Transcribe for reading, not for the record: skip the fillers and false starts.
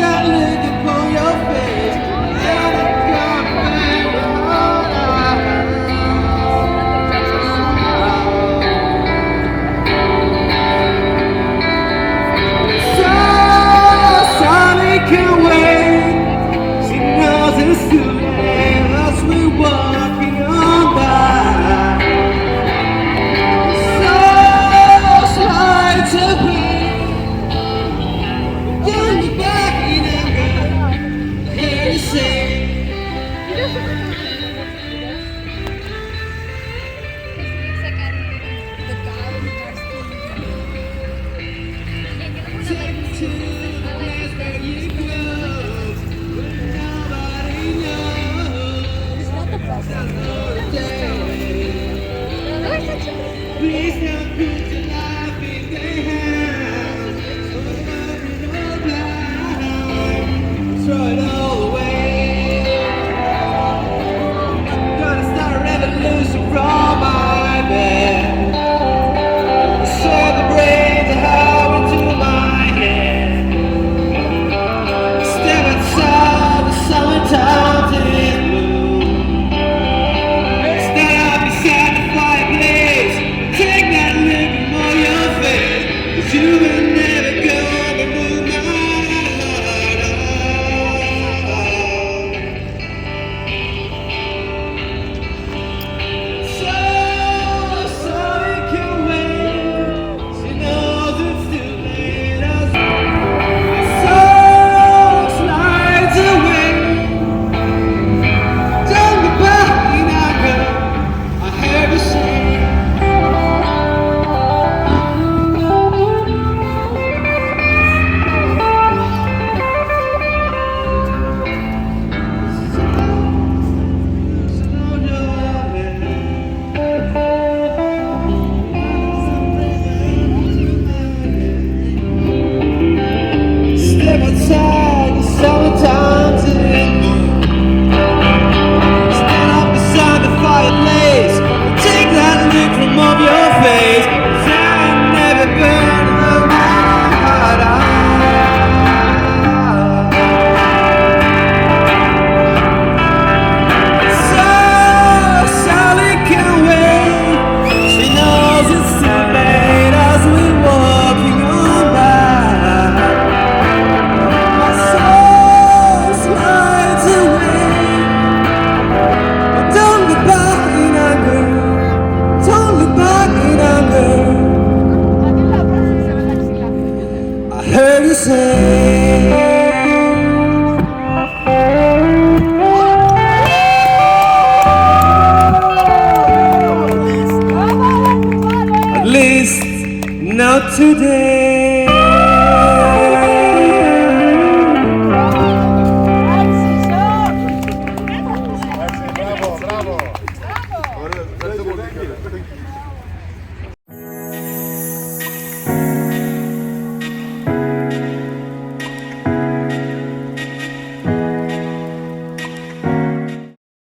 that look upon your face. Now that you're back, so Sally can wait. She knows it's too late as we're walking on by. So slide to be. Don't be back in anger. Hear you say. Take me to the place where you go, where nobody knows. Another day. Please don't put your life in their hands. Throw it all away. Gonna start a revolution from my bed. Set the brains of how into my head. Step outside the summertime to this blue. Stand up beside the fireplace. Take that look from your face. 'Cause you will never go and move my heart on. So sorry can wait. She knows it's too late. So slides away. Don't be back in anger. I heard you say. Step outside the summertime to the moon. Stand up beside the fireplace. Take that look from off your face. 'Cause I ain't never gonna love my heart out. So Sally can wait. She knows it's too late as we're walking on by. My soul slides away. But don't look back in anger. Don't look back in anger. I heard you say. At least not today. Bravo, bravo.